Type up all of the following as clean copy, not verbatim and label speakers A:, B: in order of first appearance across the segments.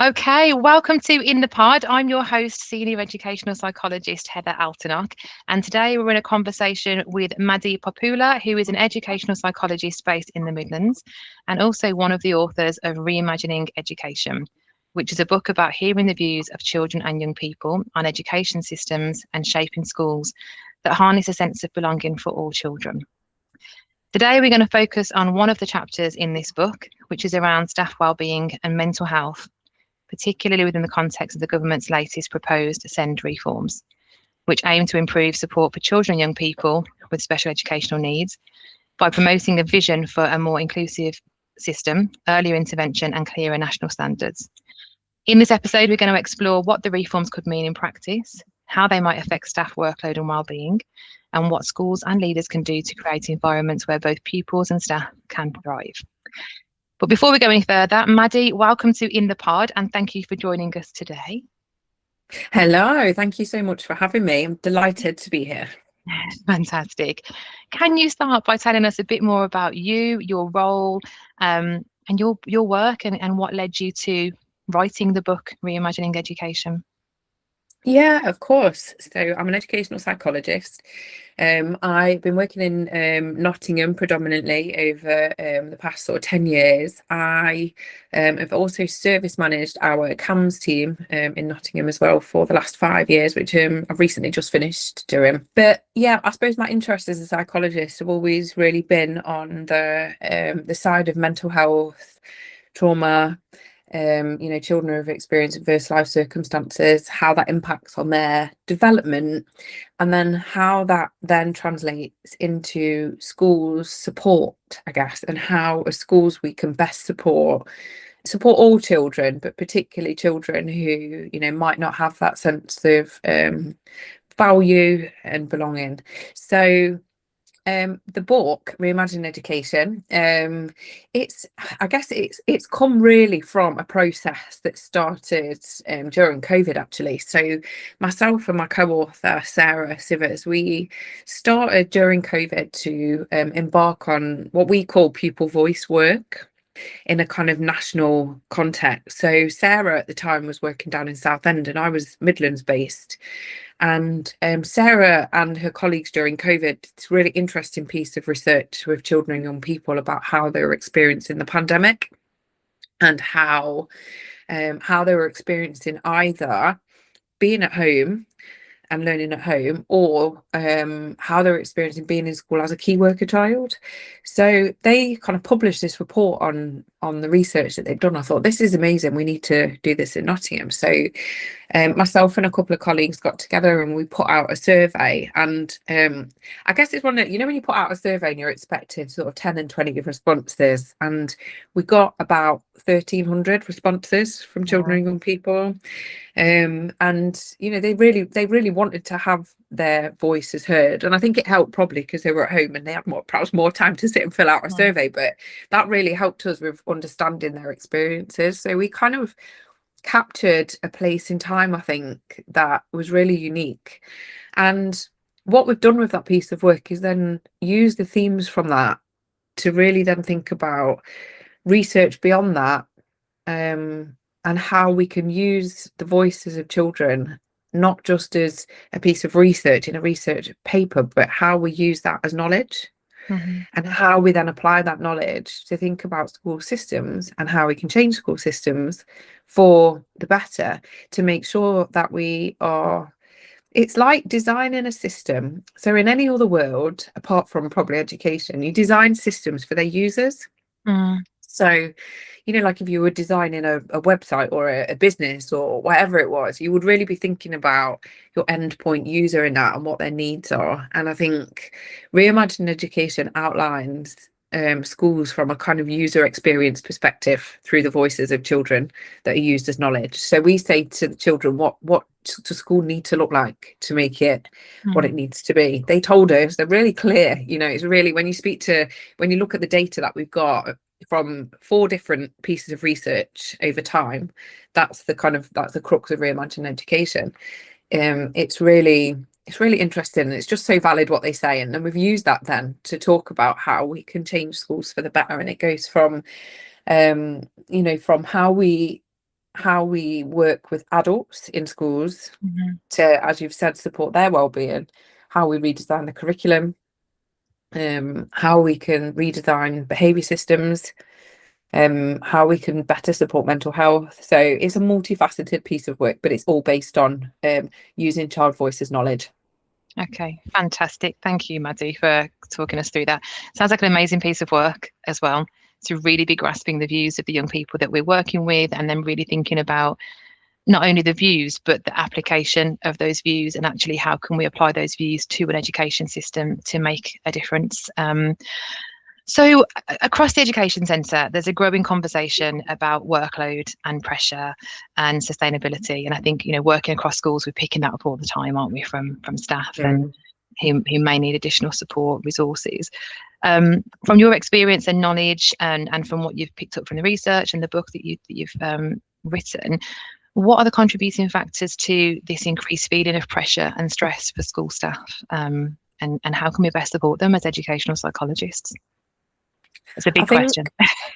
A: Okay, welcome to In the Pod. I'm your host, Senior Educational Psychologist Heather Altinok, and today we're in a conversation with Maddi Popoola, who is an educational psychologist based in the Midlands, and also one of the authors of Reimagining Education, which is a book about hearing the views of children and young people on education systems and shaping schools that harness a sense of belonging for all children. Today, we're going to focus on one of the chapters in this book, which is around staff wellbeing and mental health, particularly within the context of the government's latest proposed SEND reforms, which aim to improve support for children and young people with special educational needs by promoting a vision for a more inclusive system, earlier intervention, and clearer national standards. In this episode, we're going to explore what the reforms could mean in practice, how they might affect staff workload and wellbeing, and what schools and leaders can do to create environments where both pupils and staff can thrive. But before we go any further, Maddi, welcome to In the Pod, and thank you for joining us today.
B: Hello, thank you so much for having me. I'm delighted to be here.
A: Fantastic. Can you start by telling us a bit more about you, your role, and your work, and what led you to writing the book Reimagining Education?
B: Yeah, of course. So I'm an educational psychologist. I've been working in Nottingham predominantly over the past sort of 10 years. I have also service managed our CAMS team in Nottingham as well for the last 5 years, which I've recently just finished doing. But yeah, I suppose my interest as a psychologist have always really been on the side of mental health, trauma, children who have experienced adverse life circumstances, how that impacts on their development, and then how that then translates into schools support, I guess, and how as schools we can best support all children, but particularly children who, might not have that sense of value and belonging. So the book Reimagining Education, it's come really from a process that started during COVID, actually. So myself and my co-author Sarah Sivers, we started during COVID to embark on what we call pupil voice work in a kind of national context. So Sarah at the time was working down in Southend and I was Midlands based. And Sarah and her colleagues during COVID, it's a really interesting piece of research with children and young people about how they were experiencing the pandemic and how they were experiencing either being at home and learning at home, or how they're experiencing being in school as a key worker child. So they kind of published this report on the research that they've done. I thought, this is amazing, we need to do this in Nottingham. So myself and a couple of colleagues got together and we put out a survey. And I guess it's one that, when you put out a survey and you're expecting sort of 10 and 20 responses, and we got about 1,300 responses from children and young people. And they really wanted to have their voices heard, and I think it helped probably because they were at home and they had perhaps more time to sit and fill out a survey, but that really helped us with understanding their experiences. So we kind of captured a place in time, I think, that was really unique. And what we've done with that piece of work is then use the themes from that to really then think about research beyond that, and how we can use the voices of children not just as a piece of research in a research paper, but how we use that as knowledge. And how we then apply that knowledge to think about school systems and how we can change school systems for the better, to make sure that it's like designing a system. So in any other world, apart from probably education, you design systems for their users. So, like if you were designing a website or a business or whatever it was, you would really be thinking about your endpoint user in that and what their needs are. And I think Reimagining Education outlines schools from a kind of user experience perspective through the voices of children that are used as knowledge. So we say to the children, what does school need to look like to make it what it needs to be? They told us, they're really clear. It's really, when you look at the data that we've got from 4 different pieces of research over time, that's the crux of Reimagining Education. It's really interesting, and it's just so valid what they say. And then we've used that then to talk about how we can change schools for the better. And it goes from from how we how we work with adults in schools
A: Mhm.
B: to, as you've said, support their well-being, how we redesign the curriculum, how we can redesign behaviour systems, how we can better support mental health. So it's a multifaceted piece of work, but it's all based on using child voices knowledge.
A: Okay, fantastic. Thank you, Maddi, for talking us through that. Sounds like an amazing piece of work as well, to really be grasping the views of the young people that we're working with, and then really thinking about not only the views, but the application of those views, and actually how can we apply those views to an education system to make a difference. So across the education centre, there's a growing conversation about workload and pressure and sustainability. And I think, working across schools, we're picking that up all the time, aren't we, from staff and who may need additional support resources. From your experience and knowledge, and from what you've picked up from the research and the book that you've written, what are the contributing factors to this increased feeling of pressure and stress for school staff? And how can we best support them as educational psychologists? It's a
B: I
A: big
B: think,
A: question.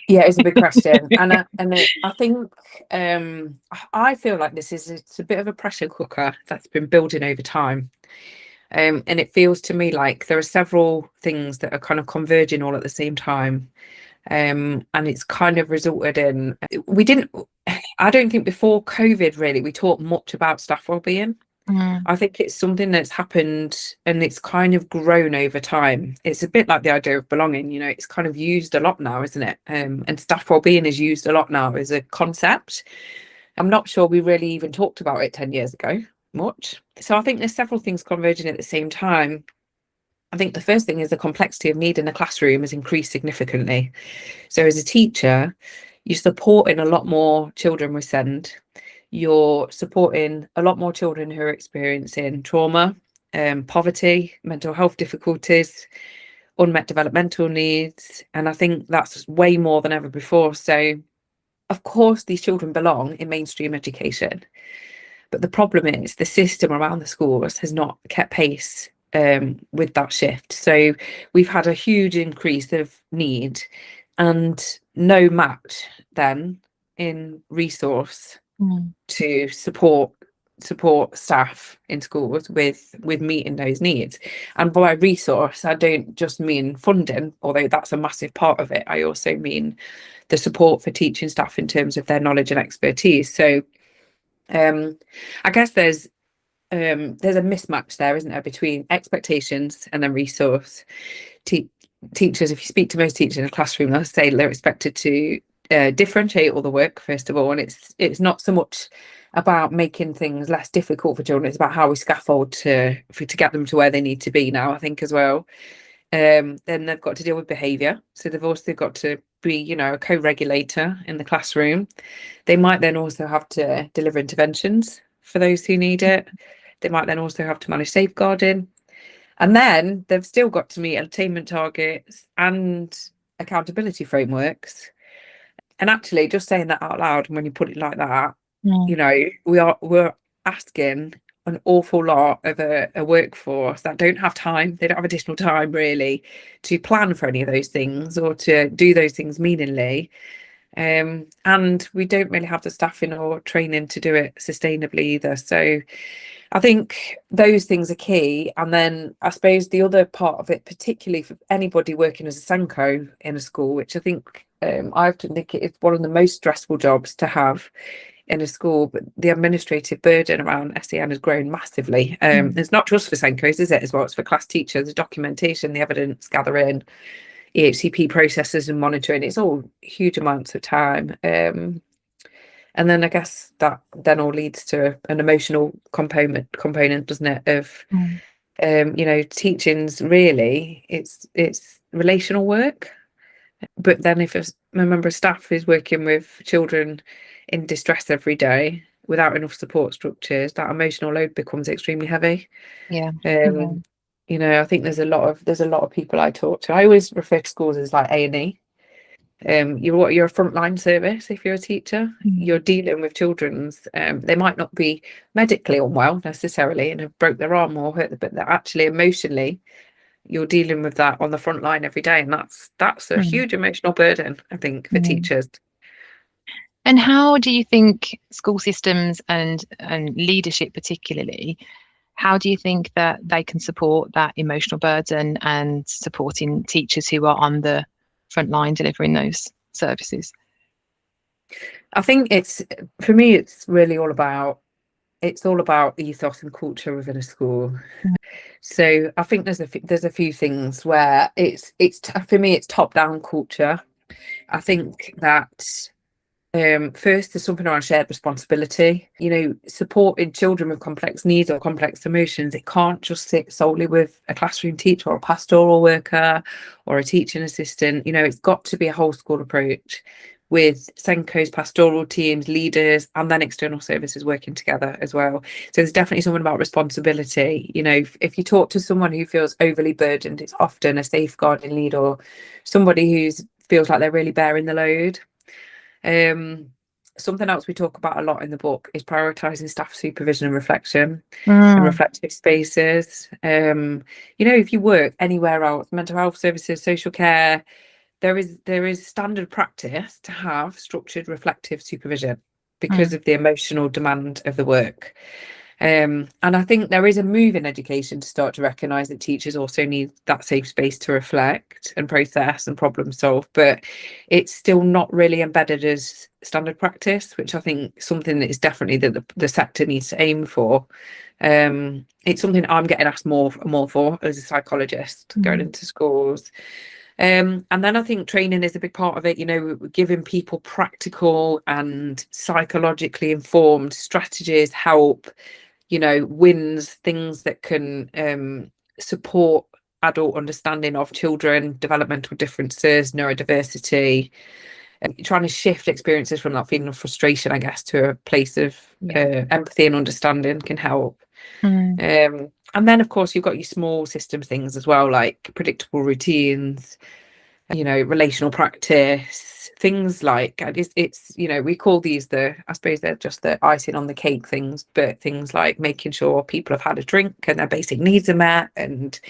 B: yeah, it's a big question, I think I feel like it's a bit of a pressure cooker that's been building over time, and it feels to me like there are several things that are kind of converging all at the same time, and it's kind of resulted in I don't think before COVID really we talked much about staff wellbeing.
A: Mm,
B: I think it's something that's happened and it's kind of grown over time. It's a bit like the idea of belonging, it's kind of used a lot now, isn't it? And staff wellbeing is used a lot now as a concept. I'm not sure we really even talked about it 10 years ago much. So I think there's several things converging at the same time. I think the first thing is the complexity of need in the classroom has increased significantly. So as a teacher, you're supporting a lot more children with SEND. You're supporting a lot more children who are experiencing trauma, poverty, mental health difficulties, unmet developmental needs. And I think that's way more than ever before. So, of course, these children belong in mainstream education. But the problem is the system around the schools has not kept pace with that shift. So we've had a huge increase of need and no match then in resource
A: mm,
B: to support staff in schools with meeting those needs. And by resource, I don't just mean funding, although that's a massive part of it. I also mean the support for teaching staff in terms of their knowledge and expertise. So I guess there's a mismatch there, isn't there, between expectations and then resource. Teachers, if you speak to most teachers in a classroom, they'll say they're expected to differentiate all the work first of all, and it's not so much about making things less difficult for children. It's about how we scaffold to get them to where they need to be now, I think, as well. Then they've got to deal with behaviour, so they've also got to be, a co-regulator in the classroom. They might then also have to deliver interventions for those who need it. They might then also have to manage safeguarding. And then they've still got to meet attainment targets and accountability frameworks. And actually, just saying that out loud, when you put it like that,
A: mm,
B: we're asking an awful lot of a workforce that don't have time. They don't have additional time really to plan for any of those things or to do those things meaningfully. And we don't really have the staffing or training to do it sustainably either. So I think those things are key. And then I suppose the other part of it, particularly for anybody working as a SENCO in a school, which I think I often think it's one of the most stressful jobs to have in a school, but the administrative burden around SEN has grown massively.
A: mm,
B: It's not just for SENCOs, is it, as well? It's for class teachers, the documentation, the evidence gathering, EHCP processes and monitoring. It's all huge amounts of time. And then I guess that then all leads to an emotional component, doesn't it? Of
A: mm,
B: teaching's really it's relational work. But then if a member of staff is working with children in distress every day without enough support structures, that emotional load becomes extremely heavy.
A: yeah.
B: I think there's a lot of people I talk to. I always refer to schools as like A&E. You're a frontline service. If you're a teacher,
A: Mm,
B: you're dealing with children's, they might not be medically unwell necessarily and have broke their arm or hurt, but they're actually emotionally you're dealing with that on the front line every day, and that's a
A: mm,
B: huge emotional burden, I think, for
A: mm.
B: teachers.
A: And how do you think school systems and leadership particularly, how do you think that they can support that emotional burden and supporting teachers who are on the front line delivering those services?
B: I think for me, it's really all about ethos and culture within a school. So I think there's a few things where for me it's top down culture. I think that first there's something around shared responsibility. Supporting children with complex needs or complex emotions, it can't just sit solely with a classroom teacher or a pastoral worker or a teaching assistant. It's got to be a whole school approach with SENCOs, pastoral teams, leaders, and then external services working together as well. So there's definitely something about responsibility. If you talk to someone who feels overly burdened, it's often a safeguarding lead or somebody who feels like they're really bearing the load. Something else we talk about a lot in the book is prioritizing staff supervision and reflection and reflective spaces. If you work anywhere else, mental health services, social care, there is standard practice to have structured reflective supervision because of the emotional demand of the work. And I think there is a move in education to start to recognise that teachers also need that safe space to reflect and process and problem solve, but it's still not really embedded as standard practice, which I think something that is definitely that the sector needs to aim for. It's something I'm getting asked more and more for as a psychologist going into schools. And then I think training is a big part of it, giving people practical and psychologically informed strategies, help, wins, things that can support adult understanding of children, developmental differences, neurodiversity, trying to shift experiences from that feeling of frustration, I guess, to a place of empathy and understanding can help. And then, of course, you've got your small system things as well, like predictable routines, relational practice, things like we call these I suppose they're just the icing on the cake things, but things like making sure people have had a drink and their basic needs are met. And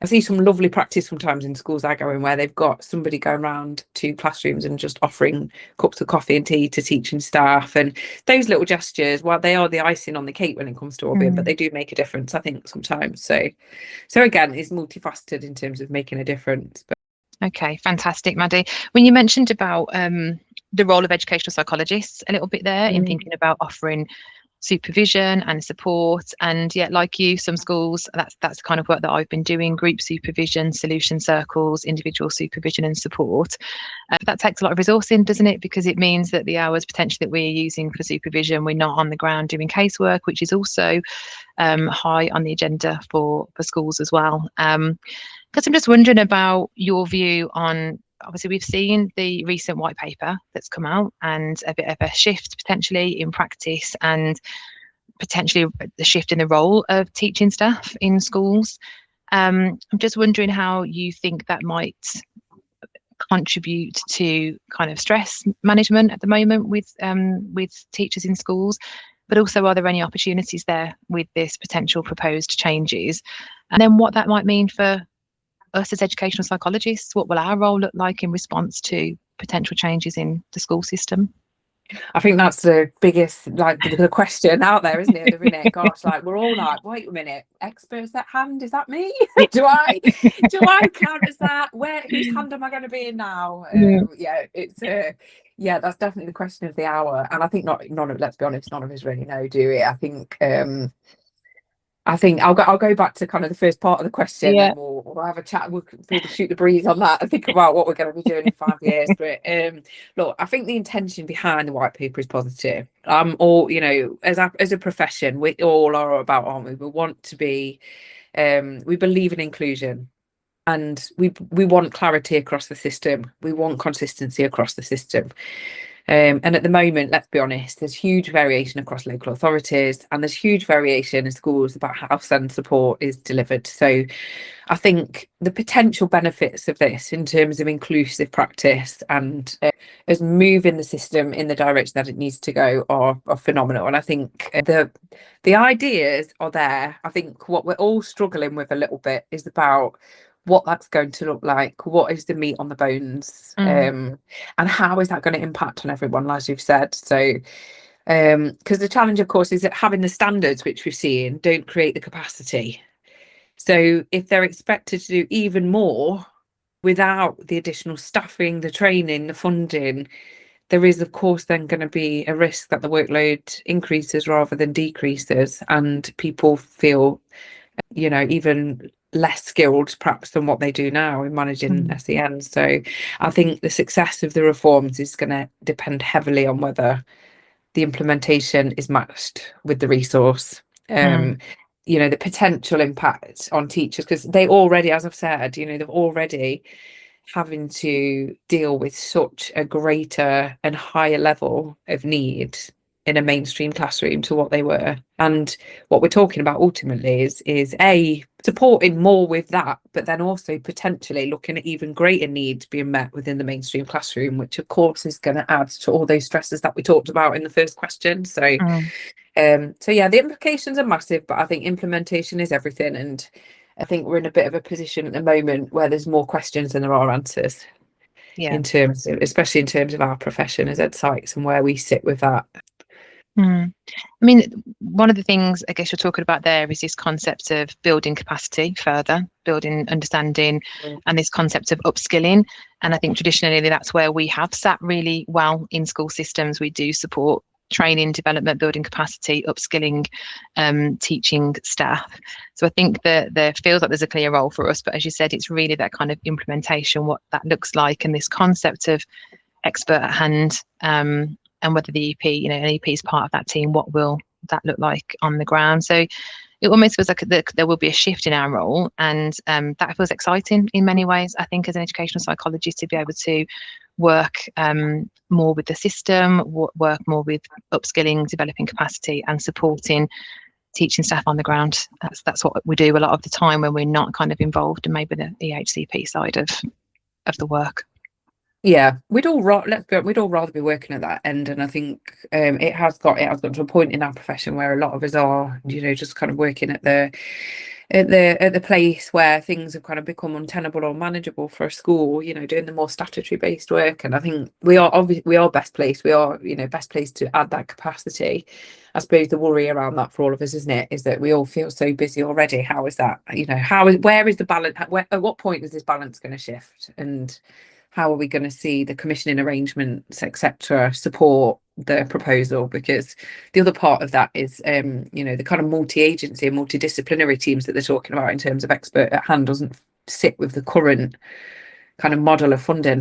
B: I see some lovely practice sometimes in schools I go in where they've got somebody going around to classrooms and just offering cups of coffee and tea to teaching staff. And those little gestures, while they are the icing on the cake when it comes to wellbeing, but they do make a difference, I think, sometimes. So again, it's multifaceted in terms of making a difference.
A: Okay, fantastic, Maddi. When you mentioned about the role of educational psychologists a little bit there in thinking about offering supervision and support, and yet like you, some schools, that's the kind of work that I've been doing: group supervision, solution circles, individual supervision and support. That takes a lot of resourcing, doesn't it? Because it means that the hours potentially that we're using for supervision, we're not on the ground doing casework, which is also high on the agenda for schools as well. Because I'm just wondering about your view on, obviously we've seen the recent white paper that's come out and a bit of a shift potentially in practice and potentially the shift in the role of teaching staff in schools. I'm just wondering how you think that might contribute to kind of stress management at the moment with teachers in schools, but also are there any opportunities there with this potential proposed changes, and then what that might mean for us as educational psychologists? What will our role look like in response to potential changes in the school system?
B: I think that's the biggest, the question out there, isn't it, at the minute? Gosh, we're all like, wait a minute, experts at hand, is that me? do I count as that? Whose hand am I going to be in now? That's definitely the question of the hour. And I think let's be honest, none of us really know, do we? I think I'll go back to kind of the first part of the question. Then we'll have a chat. We'll maybe shoot the breeze on that and think about what we're going to be doing in 5 years. But look, I think the intention behind the white paper is positive. All as a profession, we all are about, aren't we? We want to be. We believe in inclusion, and we want clarity across the system. We want consistency across the system. And at the moment, let's be honest, there's huge variation across local authorities and there's huge variation in schools about how SEND support is delivered. So I think the potential benefits of this in terms of inclusive practice and as moving the system in the direction that it needs to go are phenomenal. And I think the ideas are there. I think what we're all struggling with a little bit is about what that's going to look like, what is the meat on the bones, and how is that going to impact on everyone, as you've said. So because the challenge, of course, is that having the standards which we've seen don't create the capacity. So if they're expected to do even more without the additional staffing, the training, the funding, there is, of course, then going to be a risk that the workload increases rather than decreases, and people feel, even less skilled perhaps than what they do now in managing SEN. So I think the success of the reforms is going to depend heavily on whether the implementation is matched with the resource. The potential impact on teachers, because they already, as I've said, they're already having to deal with such a greater and higher level of need in a mainstream classroom to what they were. And what we're talking about ultimately is a supporting more with that, but then also potentially looking at even greater needs being met within the mainstream classroom, which of course is going to add to all those stresses that we talked about in the first question. So yeah, the implications are massive, but I think implementation is everything. And I think we're in a bit of a position at the moment where there's more questions than there are answers. In terms of, especially in terms of our profession as ed psychs and where we sit with that.
A: I mean, one of the things I guess you're talking about there is this concept of building capacity further, building understanding, and this concept of upskilling. And I think traditionally that's where we have sat really well in school systems. We do support training, development, building capacity, upskilling, teaching staff. So I think that there feels like there's a clear role for us, but as you said, it's really that kind of implementation, what that looks like, and this concept of expert at hand, and whether the EP, an EP is part of that team, what will that look like on the ground? So it almost feels like there will be a shift in our role, and that feels exciting in many ways, I think, as an educational psychologist, to be able to work more with the system, work more with upskilling, developing capacity, and supporting teaching staff on the ground. That's what we do a lot of the time when we're not kind of involved in maybe the EHCP side of the work.
B: Yeah, we'd all rather be working at that end, and I think it has got to a point in our profession where a lot of us are, just kind of working at the place where things have kind of become untenable or manageable for a school, doing the more statutory based work. And I think we are best placed. We are, best placed to add that capacity. I suppose the worry around that for all of us, isn't it, is that we all feel so busy already. How is that? Where is the balance? At what point is this balance going to shift? And how are we going to see the commissioning arrangements, etc., support the proposal? Because the other part of that is, the kind of multi-agency and multidisciplinary teams that they're talking about in terms of expert at hand doesn't sit with the current kind of model of funding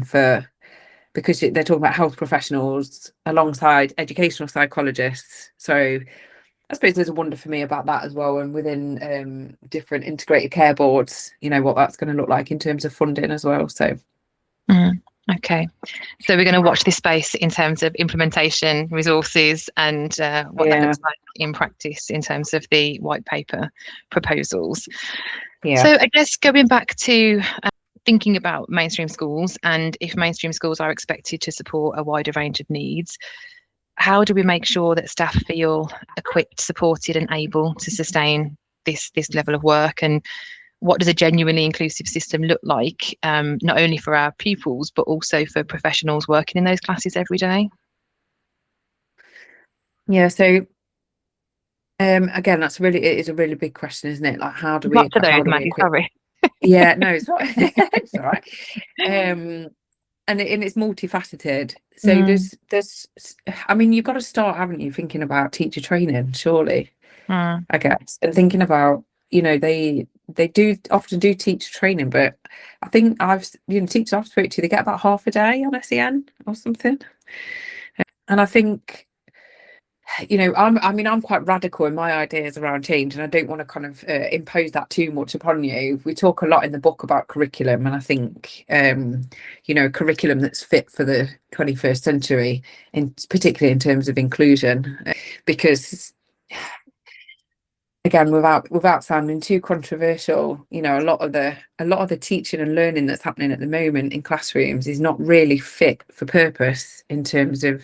B: because they're talking about health professionals alongside educational psychologists. So I suppose there's a wonder for me about that as well, and within different integrated care boards, what that's going to look like in terms of funding as well. So.
A: Okay, so we're going to watch this space in terms of implementation, resources, and what that looks like in practice in terms of the white paper proposals. So I guess going back to thinking about mainstream schools, and if mainstream schools are expected to support a wider range of needs, how do we make sure that staff feel equipped, supported, and able to sustain this level of work? And what does a genuinely inclusive system look like, not only for our pupils, but also for professionals working in those classes every day?
B: Yeah, so again, it is a really big question, isn't it? Like, how do we
A: Maddi, sorry.
B: Yeah, no, it's not. It's all right. And it's multifaceted. So there's I mean, you've got to start, haven't you, thinking about teacher training, surely, I guess, and thinking about, they do often do teacher training, but I think teachers I've spoken to, they get about half a day on SEN or something. And I think, I'm quite radical in my ideas around change, and I don't want to kind of impose that too much upon you. We talk a lot in the book about curriculum, and I think, curriculum that's fit for the 21st century, particularly in terms of inclusion, because again, without sounding too controversial, a lot of the teaching and learning that's happening at the moment in classrooms is not really fit for purpose in terms of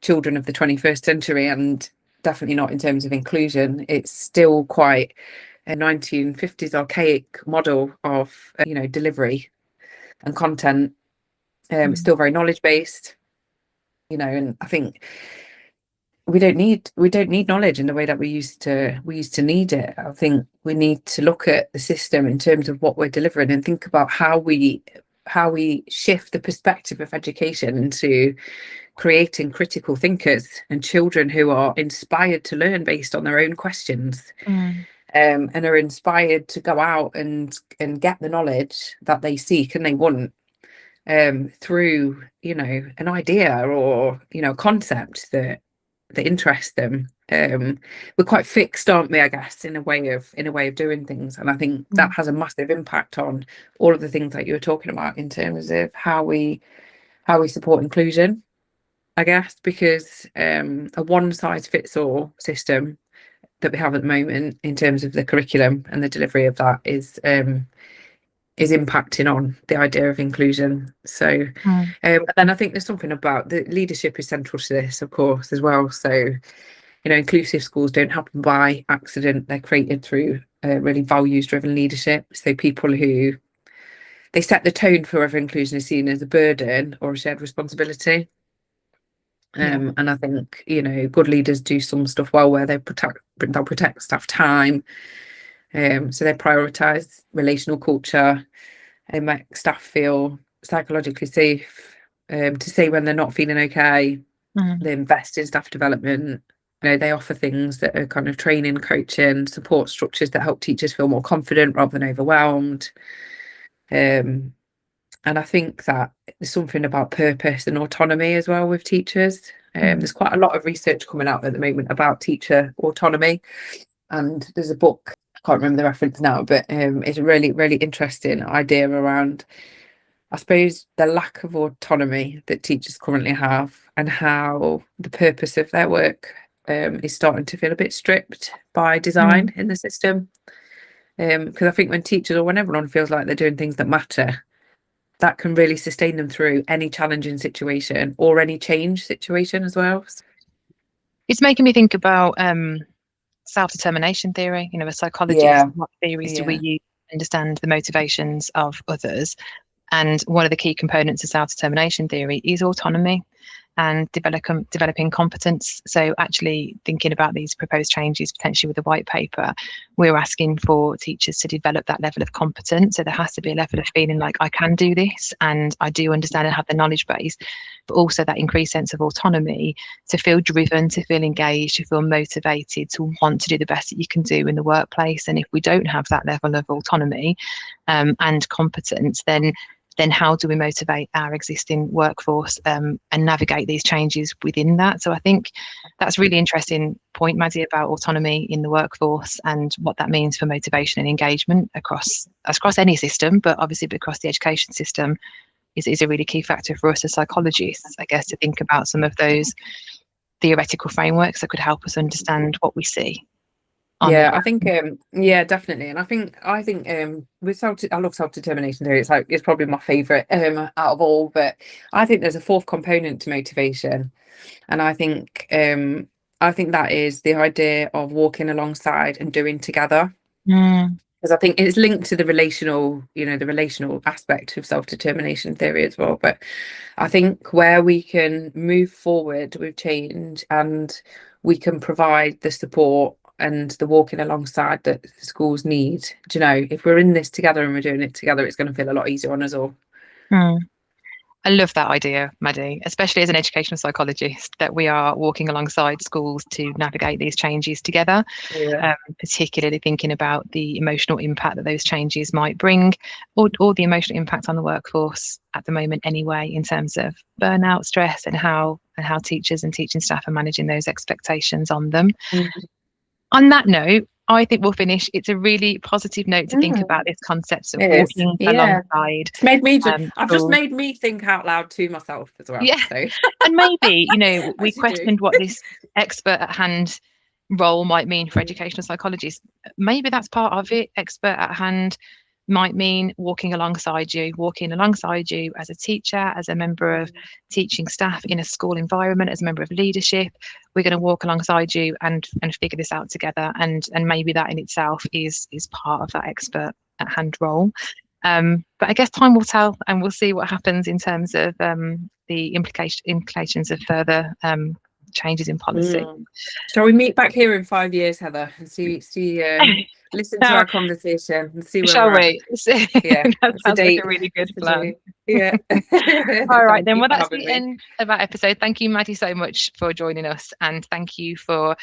B: children of the 21st century, and definitely not in terms of inclusion. It's still quite 1950s archaic model of delivery and content. It's still very knowledge based, and I think we don't need knowledge in the way that we used to need it. I think we need to look at the system in terms of what we're delivering and think about how we shift the perspective of education into creating critical thinkers and children who are inspired to learn based on their own questions, and are inspired to go out and get the knowledge that they seek and they want, through an idea or a concept that interests them. We're quite fixed, aren't we, I guess, in a way of doing things, and I think that has a massive impact on all of the things that you were talking about in terms of how we support inclusion, I guess, because a one size fits all system that we have at the moment in terms of the curriculum and the delivery of that is impacting on the idea of inclusion. So and then I think there's something about the leadership is central to this, of course, as well. So inclusive schools don't happen by accident. They're created through really values driven leadership. So people who they set the tone for whether inclusion is seen as a burden or a shared responsibility. And I think good leaders do some stuff well where they'll protect staff time. So they prioritize relational culture and make staff feel psychologically safe, to say when they're not feeling okay. They invest in staff development. They offer things that are kind of training, coaching, support structures that help teachers feel more confident rather than overwhelmed. And I think that there's something about purpose and autonomy as well with teachers. There's quite a lot of research coming out at the moment about teacher autonomy. And there's a book, I can't remember the reference now, but it's a really, really interesting idea around, I suppose, the lack of autonomy that teachers currently have and how the purpose of their work is starting to feel a bit stripped by design in the system. Because I think when teachers, or when everyone feels like they're doing things that matter, that can really sustain them through any challenging situation or any change situation as well.
A: It's making me think about self-determination theory. A psychologist, what theories do we use to understand the motivations of others? And one of the key components of self-determination theory is autonomy and developing competence. So actually thinking about these proposed changes potentially with the white paper, we're asking for teachers to develop that level of competence. So there has to be a level of feeling like I can do this and I do understand and have the knowledge base, but also that increased sense of autonomy to feel driven, to feel engaged, to feel motivated, to want to do the best that you can do in the workplace. And if we don't have that level of autonomy and competence, then how do we motivate our existing workforce and navigate these changes within that? So I think that's a really interesting point, Maddi, about autonomy in the workforce and what that means for motivation and engagement across any system, but obviously across the education system is a really key factor for us as psychologists, I guess, to think about some of those theoretical frameworks that could help us understand what we see.
B: I think definitely. And I think with I love self-determination theory. It's probably my favorite out of all, but I think there's a fourth component to motivation, and I think that is the idea of walking alongside and doing together. Because I think it's linked to the relational aspect of self-determination theory as well. But I think where we can move forward with change and we can provide the support and the walking alongside that schools need, if we're in this together and we're doing it together, it's going to feel a lot easier on us all.
A: I love that idea, Maddi, especially as an educational psychologist, that we are walking alongside schools to navigate these changes together, particularly thinking about the emotional impact that those changes might bring, or the emotional impact on the workforce at the moment anyway, in terms of burnout, stress, and how teachers and teaching staff are managing those expectations on them. On that note, I think we'll finish. It's a really positive note to think about this concept of walking alongside.
B: It's made me just made me think out loud to myself as well.
A: Yeah.
B: So.
A: And maybe, we questioned what this expert at hand role might mean for educational psychologists. Maybe that's part of it, expert at hand might mean walking alongside you as a teacher, as a member of teaching staff in a school environment, as a member of leadership. We're going to walk alongside you and figure this out together. And maybe that in itself is part of that expert at hand role. But I guess time will tell, and we'll see what happens in terms of the implications of further changes in policy.
B: Shall we meet back here in 5 years, Heather, and listen to our conversation and see where
A: Shall
B: we're
A: we?
B: at? Yeah,
A: That sounds like a really good plan.
B: Yeah.
A: All right, then. Well, that's the end of our episode. Thank you, Maddi, so much for joining us, and thank you for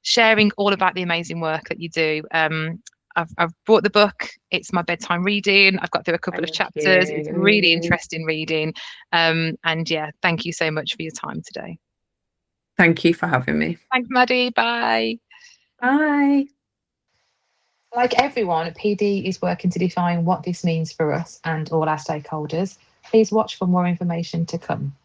A: sharing all about the amazing work that you do. I've bought the book. It's my bedtime reading. I've got through a couple of chapters. It's really interesting reading. And yeah, thank you so much for your time today.
B: Thank you for having me.
A: Thanks, Maddi. Bye.
B: Bye.
A: Like everyone, PD is working to define what this means for us and all our stakeholders. Please watch for more information to come.